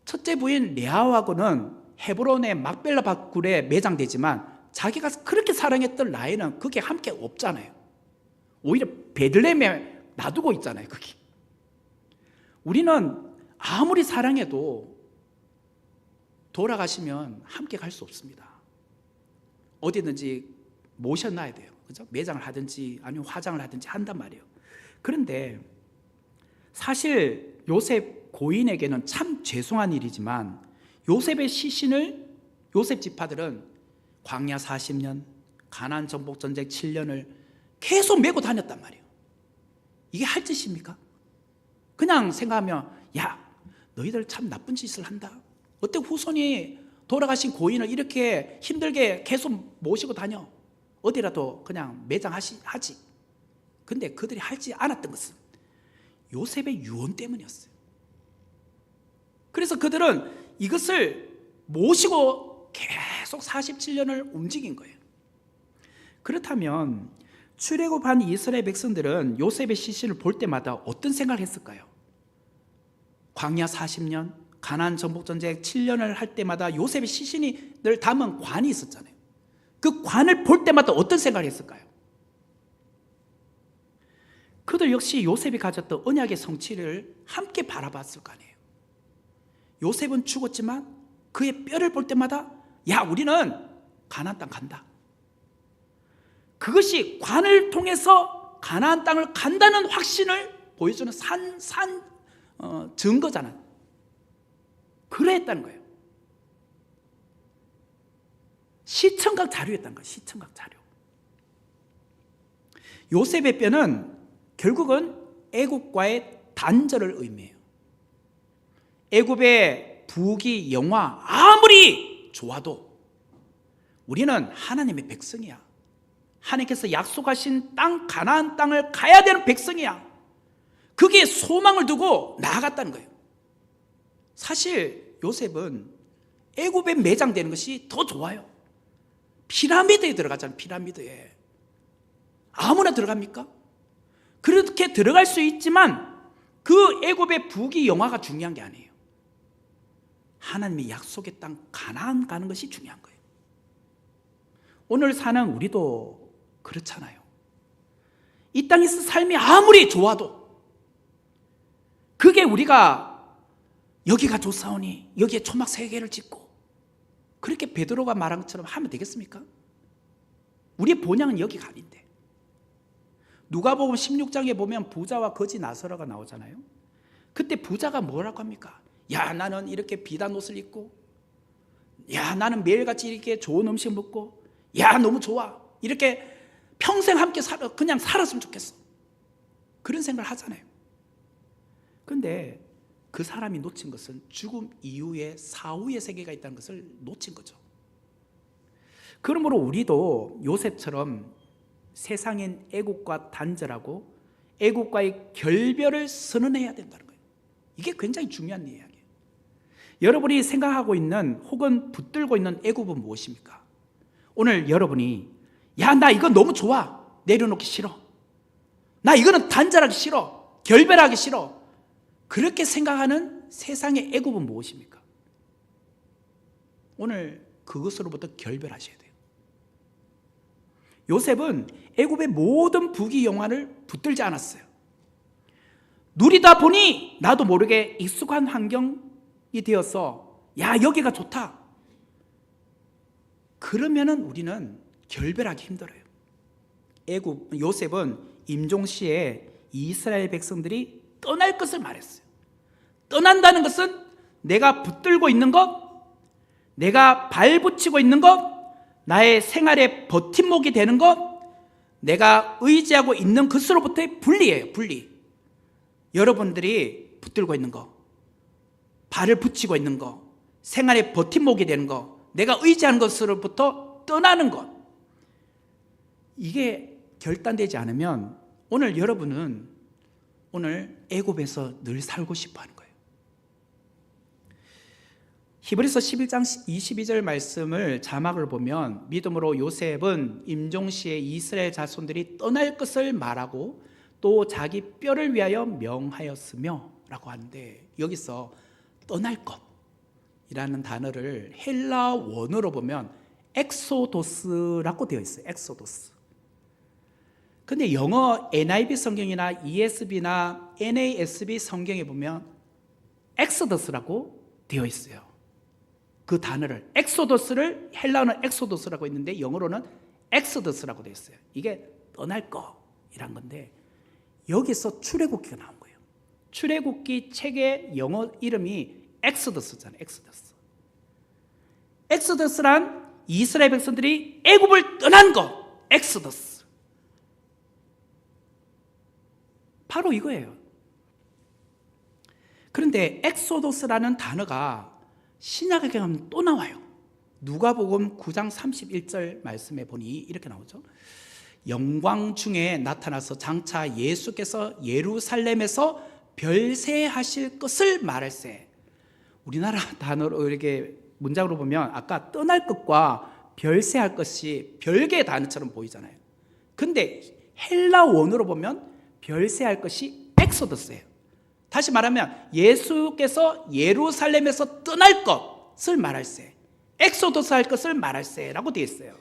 S1: 첫째 부인 레아하고는 헤브론의 막벨라 밭굴에 매장되지만 자기가 그렇게 사랑했던 라헬은 그게 함께 없잖아요. 오히려 베들레헴에 놔두고 있잖아요. 거기. 우리는 아무리 사랑해도 돌아가시면 함께 갈 수 없습니다. 어디든지 모셔놔야 돼요. 그죠? 매장을 하든지 아니면 화장을 하든지 한단 말이에요. 그런데 사실 요셉 고인에게는 참 죄송한 일이지만 요셉의 시신을 요셉 지파들은 광야 40년, 가나안 정복 전쟁 7년을 계속 메고 다녔단 말이에요. 이게 할 짓입니까? 그냥 생각하면 야, 너희들 참 나쁜 짓을 한다. 어떻게 후손이 돌아가신 고인을 이렇게 힘들게 계속 모시고 다녀? 어디라도 그냥 매장하지. 근데 그들이 하지 않았던 것은 요셉의 유언 때문이었어요. 그래서 그들은 이것을 모시고 계속 47년을 움직인 거예요. 그렇다면 출애굽한 이스라엘 백성들은 요셉의 시신을 볼 때마다 어떤 생각을 했을까요? 광야 40년, 가나안 정복 전쟁 7년을 할 때마다 요셉의 시신을 담은 관이 있었잖아요. 그 관을 볼 때마다 어떤 생각을 했을까요? 그들 역시 요셉이 가졌던 언약의 성취를 함께 바라봤을 거 아니에요. 요셉은 죽었지만 그의 뼈를 볼 때마다 야, 우리는 가나안 땅 간다. 그것이 관을 통해서 가나안 땅을 간다는 확신을 보여주는 증거잖아요. 그랬다는 거예요. 시청각 자료였다는 거예요. 시청각 자료. 요셉의 뼈는 결국은 애굽과의 단절을 의미해요. 애굽의 부귀 영화 아무리 좋아도 우리는 하나님의 백성이야. 하나님께서 약속하신 땅 가나안 땅을 가야 되는 백성이야. 그게 소망을 두고 나아갔다는 거예요. 사실 요셉은 애굽에 매장되는 것이 더 좋아요. 피라미드에 들어가잖아요. 피라미드에. 아무나 들어갑니까? 그렇게 들어갈 수 있지만 그 애굽의 부귀 영화가 중요한 게 아니에요. 하나님의 약속의 땅 가나안 가는 것이 중요한 거예요. 오늘 사는 우리도 그렇잖아요. 이 땅에서 삶이 아무리 좋아도 그게 우리가 여기가 좋사오니 여기에 초막 3개를 짓고 그렇게 베드로가 말한 것처럼 하면 되겠습니까? 우리의 본향은 여기가 아닌데. 누가복음 16장에 보면 부자와 거지 나사로가 나오잖아요. 그때 부자가 뭐라고 합니까? 야, 나는 이렇게 비단 옷을 입고, 야, 나는 매일같이 이렇게 좋은 음식 먹고, 야, 너무 좋아, 이렇게 평생 함께 그냥 살았으면 좋겠어, 그런 생각을 하잖아요. 그런데 그 사람이 놓친 것은 죽음 이후에 사후의 세계가 있다는 것을 놓친 거죠. 그러므로 우리도 요셉처럼 세상엔 애국과 단절하고 애국과의 결별을 선언해야 된다는 거예요. 이게 굉장히 중요한 이야기예요. 여러분이 생각하고 있는 혹은 붙들고 있는 애국은 무엇입니까? 오늘 여러분이 야, 나 이거 너무 좋아, 내려놓기 싫어, 나 이거는 단절하기 싫어, 결별하기 싫어, 그렇게 생각하는 세상의 애국은 무엇입니까? 오늘 그것으로부터 결별하셔야 돼요. 요셉은 애굽의 모든 부귀 영화를 붙들지 않았어요. 누리다 보니 나도 모르게 익숙한 환경이 되어서 야, 여기가 좋다, 그러면은 우리는 결별하기 힘들어요. 요셉은 임종시에 이스라엘 백성들이 떠날 것을 말했어요. 떠난다는 것은 내가 붙들고 있는 것, 내가 발붙이고 있는 것, 나의 생활의 버팀목이 되는 것, 내가 의지하고 있는 것으로부터의 분리예요. 분리. 여러분들이 붙들고 있는 것, 발을 붙이고 있는 것, 생활의 버팀목이 되는 것, 내가 의지하는 것으로부터 떠나는 것, 이게 결단되지 않으면 오늘 여러분은 오늘 애굽에서 늘 살고 싶어 하는 거예요. 히브리서 11장 22절 말씀을 자막을 보면 믿음으로 요셉은 임종시에 이스라엘 자손들이 떠날 것을 말하고 또 자기 뼈를 위하여 명하였으며 라고 하는데, 여기서 떠날 것이라는 단어를 헬라 원어로 보면 엑소도스라고 되어 있어요. 엑소도스. 근데 영어 NIV 성경이나 ESV나 NASB 성경에 보면 엑소더스라고 되어 있어요. 그 단어를, 엑소더스를 헬라어는 엑소더스라고 있는데 영어로는 엑소더스라고 되어 있어요. 이게 떠날 거이란 건데, 여기서 출애굽기가 나온 거예요. 출애굽기 책의 영어 이름이 엑소더스잖아요. 엑소더스. 엑소더스란 이스라엘 백성들이 애굽을 떠난 거, 엑소더스. 바로 이거예요. 그런데 엑소도스라는 단어가 신약에 가면 또 나와요. 누가복음 9장 31절 말씀에 보니 이렇게 나오죠. 영광 중에 나타나서 장차 예수께서 예루살렘에서 별세하실 것을 말할세. 우리나라 단어로 이렇게 문장으로 보면 아까 떠날 것과 별세할 것이 별개의 단어처럼 보이잖아요. 근데 헬라 원어로 보면 별세할 것이 엑소더스예요. 다시 말하면 예수께서 예루살렘에서 떠날 것을 말할세, 엑소더스 할 것을 말할세라고 되어 있어요.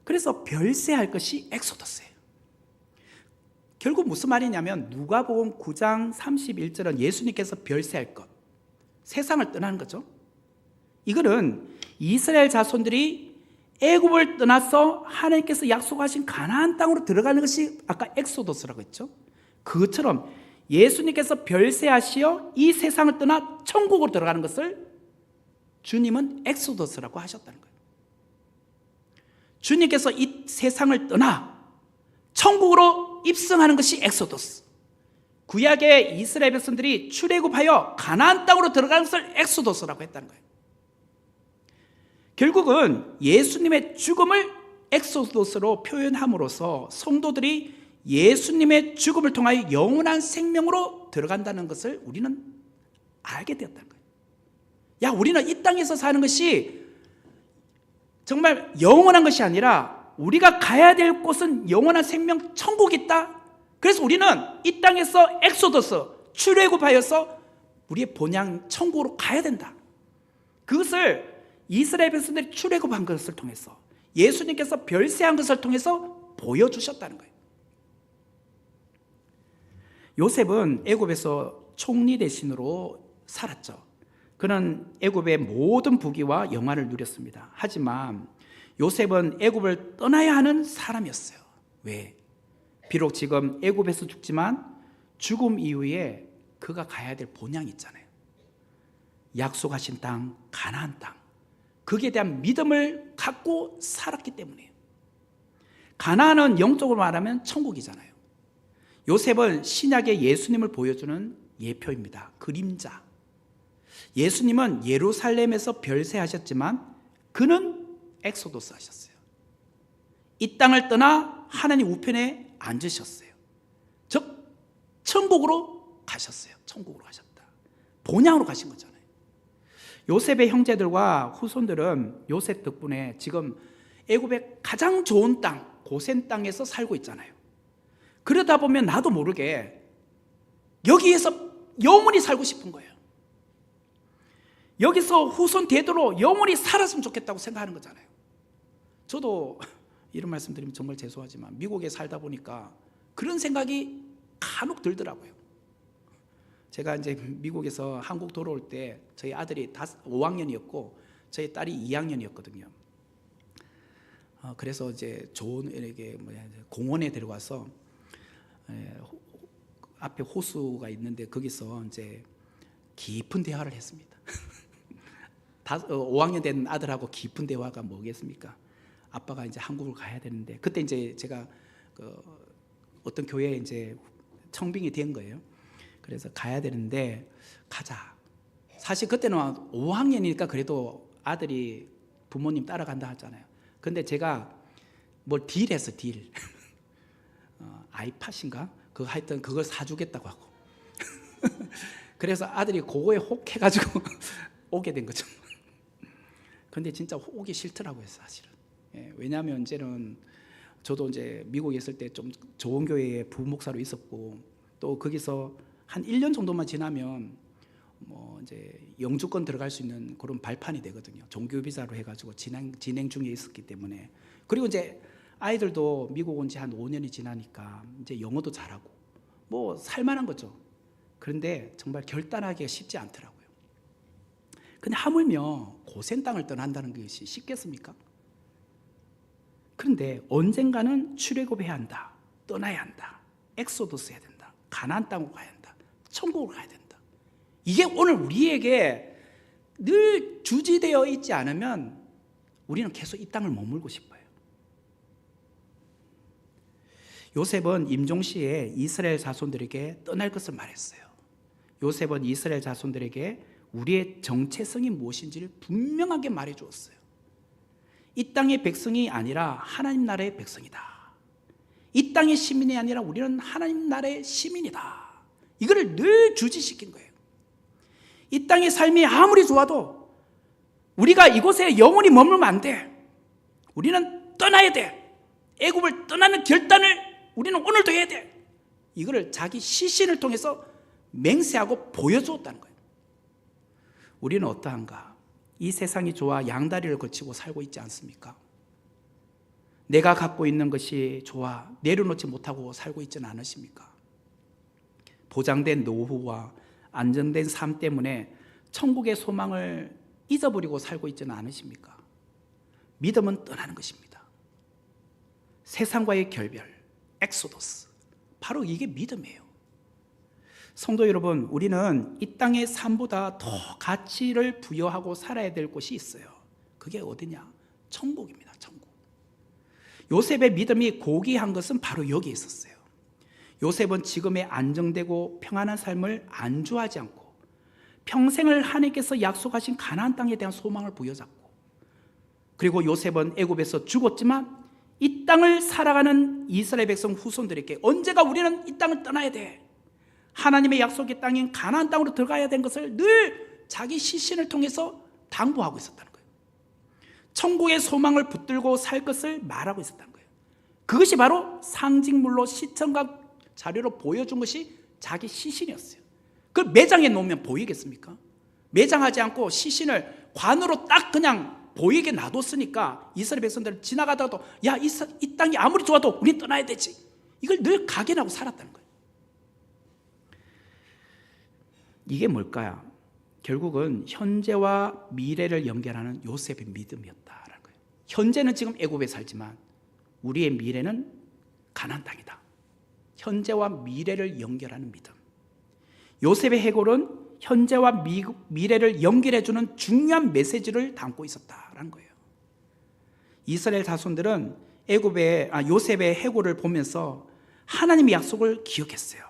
S1: 그래서 별세할 것이 엑소더스예요. 결국 무슨 말이냐면 누가복음 9장 31절은 예수님께서 별세할 것, 세상을 떠나는 거죠. 이거는 이스라엘 자손들이 애굽을 떠나서 하나님께서 약속하신 가나안 땅으로 들어가는 것이 아까 엑소도스라고 했죠. 그것처럼 예수님께서 별세하시어 이 세상을 떠나 천국으로 들어가는 것을 주님은 엑소도스라고 하셨다는 거예요. 주님께서 이 세상을 떠나 천국으로 입성하는 것이 엑소도스. 구약의 이스라엘 백성들이 출애굽하여 가나안 땅으로 들어가는 것을 엑소도스라고 했다는 거예요. 결국은 예수님의 죽음을 엑소도스로 표현함으로써 성도들이 예수님의 죽음을 통하여 영원한 생명으로 들어간다는 것을 우리는 알게 되었다는 거예요. 야, 우리는 이 땅에서 사는 것이 정말 영원한 것이 아니라 우리가 가야 될 곳은 영원한 생명 천국이 있다. 그래서 우리는 이 땅에서 엑소더스, 출애굽하여서 우리의 본향 천국으로 가야 된다. 그것을 이스라엘 백성들이 출애굽한 것을 통해서, 예수님께서 별세한 것을 통해서 보여주셨다는 거예요. 요셉은 애굽에서 총리 대신으로 살았죠. 그는 애굽의 모든 부귀와 영화를 누렸습니다. 하지만 요셉은 애굽을 떠나야 하는 사람이었어요. 왜? 비록 지금 애굽에서 죽지만 죽음 이후에 그가 가야 될 본향이 있잖아요. 약속하신 땅, 가나안 땅. 거기에 대한 믿음을 갖고 살았기 때문이에요. 가나안은 영적으로 말하면 천국이잖아요. 요셉은 신약의 예수님을 보여주는 예표입니다. 그림자. 예수님은 예루살렘에서 별세하셨지만 그는 엑소도스 하셨어요. 이 땅을 떠나 하나님 우편에 앉으셨어요. 즉 천국으로 가셨어요. 천국으로 가셨다. 본향으로 가신 거잖아요. 요셉의 형제들과 후손들은 요셉 덕분에 지금 애굽의 가장 좋은 땅, 고센 땅에서 살고 있잖아요. 그러다 보면 나도 모르게 여기에서 영원히 살고 싶은 거예요. 여기서 후손 대대로 영원히 살았으면 좋겠다고 생각하는 거잖아요. 저도 이런 말씀 드리면 정말 죄송하지만 미국에 살다 보니까 그런 생각이 간혹 들더라고요. 제가 이제 미국에서 한국 돌아올 때 저희 아들이 5학년이었고 저희 딸이 2학년이었거든요. 그래서 이제 좋은 공원에 데려가서 앞에 호수가 있는데 거기서 이제 깊은 대화를 했습니다. 5학년 된 아들하고 깊은 대화가 뭐겠습니까? 아빠가 이제 한국을 가야 되는데 그때 이제 제가 어떤 교회에 이제 청빙이 된 거예요. 그래서 가야 되는데 가자. 사실 그때는 5학년이니까 그래도 아들이 부모님 따라간다 하잖아요. 근데 제가 뭘 딜했어, 딜. 아이팟인가? 그거 하여튼 그걸 사주겠다고 하고. 그래서 아들이 그거에 혹해가지고 오게 된 거죠. 근데 진짜 오기 싫더라고요, 사실은. 왜냐하면 이제는 저도 이제 미국에 있을 때 좀 좋은 교회에 부목사로 있었고 또 거기서 한 1년 정도만 지나면 뭐 이제 영주권 들어갈 수 있는 그런 발판이 되거든요. 종교 비자로 해가지고 진행 중에 있었기 때문에. 그리고 이제 아이들도 미국 온 지 한 5년이 지나니까 이제 영어도 잘하고 뭐 살만한 거죠. 그런데 정말 결단하기가 쉽지 않더라고요. 근데 하물며 고센 땅을 떠난다는 것이 쉽겠습니까? 그런데 언젠가는 출애굽해야 한다. 떠나야 한다. 엑소더스 해야 된다. 가나안 땅으로 가야 한다. 천국으로 가야 된다. 이게 오늘 우리에게 늘 주지되어 있지 않으면 우리는 계속 이 땅을 머물고 싶어요. 요셉은 임종시에 이스라엘 자손들에게 떠날 것을 말했어요. 요셉은 이스라엘 자손들에게 우리의 정체성이 무엇인지를 분명하게 말해 주었어요. 이 땅의 백성이 아니라 하나님 나라의 백성이다. 이 땅의 시민이 아니라 우리는 하나님 나라의 시민이다. 이거를 늘 주지시킨 거예요. 이 땅의 삶이 아무리 좋아도 우리가 이곳에 영원히 머물면 안 돼. 우리는 떠나야 돼. 애굽을 떠나는 결단을 우리는 오늘도 해야 돼. 이거를 자기 시신을 통해서 맹세하고 보여주었다는 거예요. 우리는 어떠한가? 이 세상이 좋아 양다리를 거치고 살고 있지 않습니까? 내가 갖고 있는 것이 좋아 내려놓지 못하고 살고 있지는 않으십니까? 보장된 노후와 안정된 삶 때문에 천국의 소망을 잊어버리고 살고 있지는 않으십니까? 믿음은 떠나는 것입니다. 세상과의 결별, 엑소더스, 바로 이게 믿음이에요. 성도 여러분, 우리는 이 땅의 삶보다 더 가치를 부여하고 살아야 될 곳이 있어요. 그게 어디냐? 천국입니다. 천국. 요셉의 믿음이 고귀한 것은 바로 여기에 있었어요. 요셉은 지금의 안정되고 평안한 삶을 안주하지 않고 평생을 하나님께서 약속하신 가나안 땅에 대한 소망을 부여잡고, 그리고 요셉은 애굽에서 죽었지만 이 땅을 살아가는 이스라엘 백성 후손들에게 언제가 우리는 이 땅을 떠나야 돼, 하나님의 약속의 땅인 가나안 땅으로 들어가야 된 것을 늘 자기 시신을 통해서 당부하고 있었다는 거예요. 천국의 소망을 붙들고 살 것을 말하고 있었다는 거예요. 그것이 바로 상징물로 시청각 자료로 보여준 것이 자기 시신이었어요. 그걸 매장해 놓으면 보이겠습니까? 매장하지 않고 시신을 관으로 딱 그냥 보이게 놔뒀으니까 이스라엘 백성들은 지나가다가도 야, 이 땅이 아무리 좋아도 우리 떠나야 되지, 이걸 늘 각인하고 살았다는 거예요. 이게 뭘까요? 결국은 현재와 미래를 연결하는 요셉의 믿음이었다라는 거예요. 현재는 지금 애굽에 살지만 우리의 미래는 가나안 땅이다. 현재와 미래를 연결하는 믿음. 요셉의 해골은 현재와 미래를 연결해주는 중요한 메시지를 담고 있었다라는 거예요. 이스라엘 자손들은 요셉의 해골을 보면서 하나님의 약속을 기억했어요.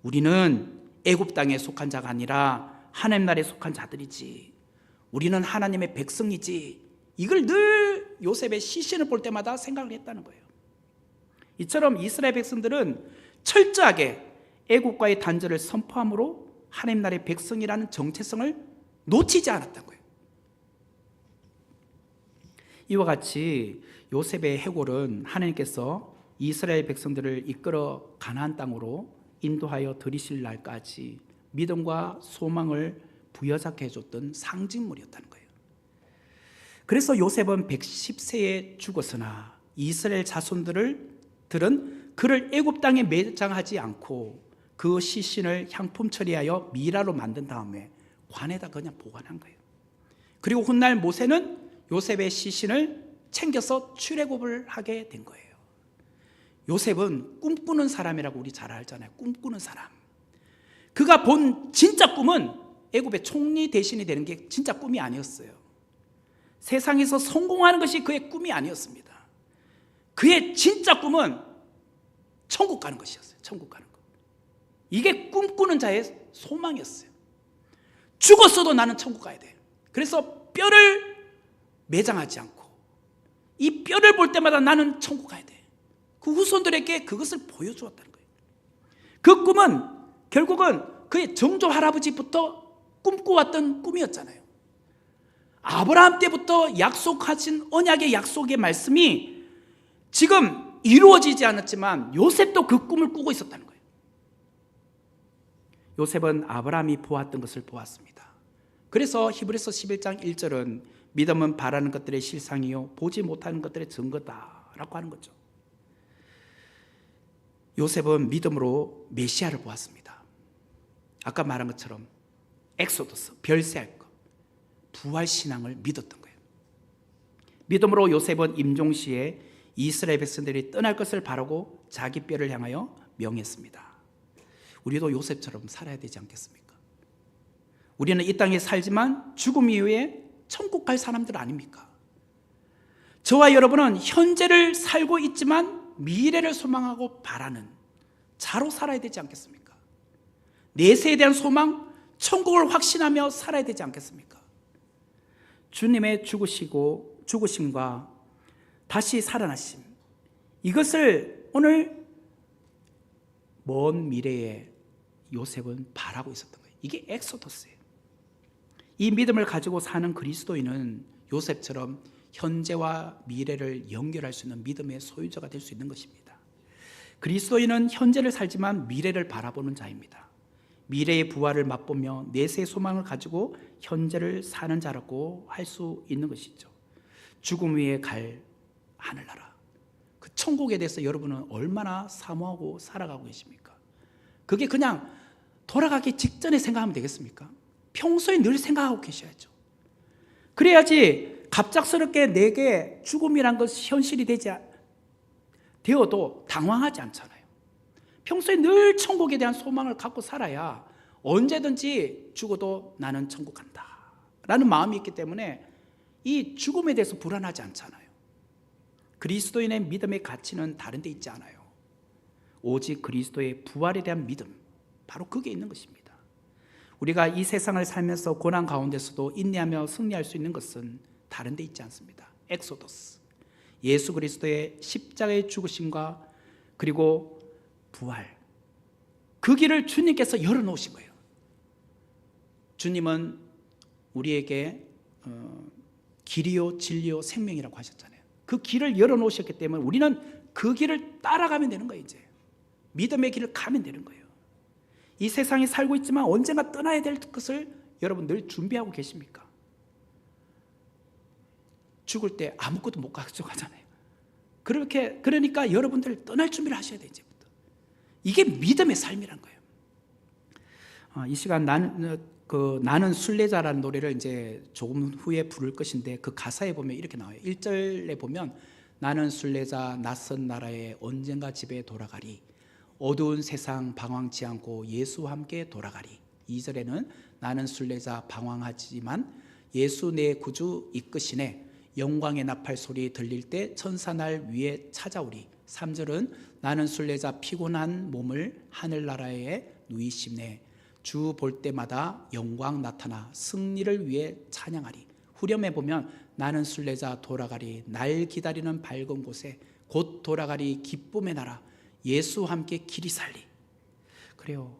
S1: 우리는 애굽 땅에 속한 자가 아니라 하나님 나라에 속한 자들이지. 우리는 하나님의 백성이지. 이걸 늘 요셉의 시신을 볼 때마다 생각을 했다는 거예요. 이처럼 이스라엘 백성들은 철저하게 애국과의 단절을 선포함으로 하나님 나라의 백성이라는 정체성을 놓치지 않았던 거예요. 이와 같이 요셉의 해골은 하나님께서 이스라엘 백성들을 이끌어 가나안 땅으로 인도하여 들이실 날까지 믿음과 소망을 부여잡게 해줬던 상징물이었다는 거예요. 그래서 요셉은 110세에 죽었으나 이스라엘 자손들은 그를 애굽 땅에 매장하지 않고 그 시신을 향품 처리하여 미라로 만든 다음에 관에다 그냥 보관한 거예요. 그리고 훗날 모세는 요셉의 시신을 챙겨서 출애굽을 하게 된 거예요. 요셉은 꿈꾸는 사람이라고 우리 잘 알잖아요. 꿈꾸는 사람. 그가 본 진짜 꿈은 애굽의 총리 대신이 되는 게 진짜 꿈이 아니었어요. 세상에서 성공하는 것이 그의 꿈이 아니었습니다. 그의 진짜 꿈은 천국 가는 것이었어요. 천국 가는 것. 이게 꿈꾸는 자의 소망이었어요. 죽었어도 나는 천국 가야 돼. 그래서 뼈를 매장하지 않고 이 뼈를 볼 때마다 나는 천국 가야 돼. 그 후손들에게 그것을 보여주었다는 거예요. 그 꿈은 결국은 그의 정조 할아버지부터 꿈꿔왔던 꿈이었잖아요. 아브라함 때부터 약속하신 언약의 약속의 말씀이 지금 이루어지지 않았지만 요셉도 그 꿈을 꾸고 있었다는 거예요. 요셉은 아브라함이 보았던 것을 보았습니다. 그래서 히브리서 11장 1절은 믿음은 바라는 것들의 실상이요 보지 못하는 것들의 증거다라고 하는 거죠. 요셉은 믿음으로 메시아를 보았습니다. 아까 말한 것처럼 엑소더스, 별세할 것, 부활신앙을 믿었던 거예요. 믿음으로 요셉은 임종시에 이스라엘 백성들이 떠날 것을 바라고 자기 뼈를 향하여 명했습니다. 우리도 요셉처럼 살아야 되지 않겠습니까? 우리는 이 땅에 살지만 죽음 이후에 천국 갈 사람들 아닙니까? 저와 여러분은 현재를 살고 있지만 미래를 소망하고 바라는 자로 살아야 되지 않겠습니까? 내세에 대한 소망, 천국을 확신하며 살아야 되지 않겠습니까? 주님의 죽으심과 다시 살아나심, 이것을 오늘 먼 미래에 요셉은 바라고 있었던 거예요. 이게 엑소더스예요. 이 믿음을 가지고 사는 그리스도인은 요셉처럼 현재와 미래를 연결할 수 있는 믿음의 소유자가 될 수 있는 것입니다. 그리스도인은 현재를 살지만 미래를 바라보는 자입니다. 미래의 부활을 맛보며 내세의 소망을 가지고 현재를 사는 자라고 할 수 있는 것이죠. 죽음 위에 갈 하늘나라, 그 천국에 대해서 여러분은 얼마나 사모하고 살아가고 계십니까? 그게 그냥 돌아가기 직전에 생각하면 되겠습니까? 평소에 늘 생각하고 계셔야죠. 그래야지 갑작스럽게 내게 죽음이란 것이 현실이 되어도 당황하지 않잖아요. 평소에 늘 천국에 대한 소망을 갖고 살아야 언제든지 죽어도 나는 천국 간다 라는 마음이 있기 때문에 이 죽음에 대해서 불안하지 않잖아요. 그리스도인의 믿음의 가치는 다른 데 있지 않아요. 오직 그리스도의 부활에 대한 믿음, 바로 그게 있는 것입니다. 우리가 이 세상을 살면서 고난 가운데서도 인내하며 승리할 수 있는 것은 다른 데 있지 않습니다. 엑소더스, 예수 그리스도의 십자가의 죽으심과 그리고 부활, 그 길을 주님께서 열어놓으신 거예요. 주님은 우리에게 길이요 진리요 생명이라고 하셨잖아요. 그 길을 열어놓으셨기 때문에 우리는 그 길을 따라가면 되는 거예요. 이제 믿음의 길을 가면 되는 거예요. 이 세상에 살고 있지만 언젠가 떠나야 될 것을 여러분 늘 준비하고 계십니까? 죽을 때 아무것도 못 가져가잖아요. 그러니까 여러분들 떠날 준비를 하셔야 돼요. 이제부터. 이게 믿음의 삶이란 거예요. 이 시간 나는 순례자라는 노래를 이제 조금 후에 부를 것인데 그 가사에 보면 이렇게 나와요. 1절에 보면 나는 순례자 낯선 나라에 언젠가 집에 돌아가리. 어두운 세상 방황치 않고 예수와 함께 돌아가리. 2절에는 나는 순례자 방황하지만 예수 내 구주 이끄시네. 영광의 나팔 소리 들릴 때 천사날 위에 찾아오리. 3절은 나는 순례자 피곤한 몸을 하늘나라에 누이시네. 주 볼 때마다 영광 나타나 승리를 위해 찬양하리. 후렴에 보면 나는 순례자 돌아가리. 날 기다리는 밝은 곳에 곧 돌아가리. 기쁨의 나라 예수와 함께 길이 살리. 그래요.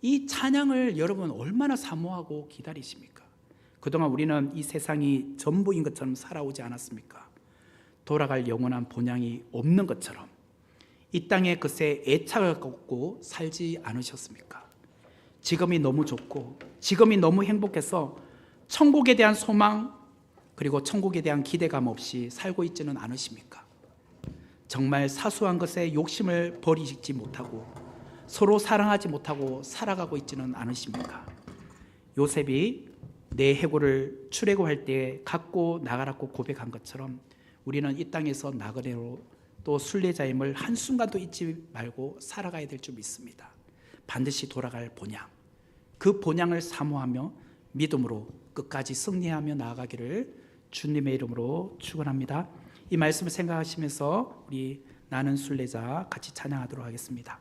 S1: 이 찬양을 여러분 얼마나 사모하고 기다리십니까? 그동안 우리는 이 세상이 전부인 것처럼 살아오지 않았습니까? 돌아갈 영원한 본향이 없는 것처럼 이 땅에 그새 애착을 갖고 살지 않으셨습니까? 지금이 너무 좋고 지금이 너무 행복해서 천국에 대한 소망 그리고 천국에 대한 기대감 없이 살고 있지는 않으십니까? 정말 사소한 것에 욕심을 버리지 못하고 서로 사랑하지 못하고 살아가고 있지는 않으십니까? 요셉이 내 해골을 출애굽할 때 갖고 나가라고 고백한 것처럼 우리는 이 땅에서 나그네로 또 순례자임을 한순간도 잊지 말고 살아가야 될 줄 믿습니다. 반드시 돌아갈 본향, 그 본향을 사모하며 믿음으로 끝까지 승리하며 나아가기를 주님의 이름으로 축원합니다. 이 말씀을 생각하시면서 우리 나는 순례자 같이 찬양하도록 하겠습니다.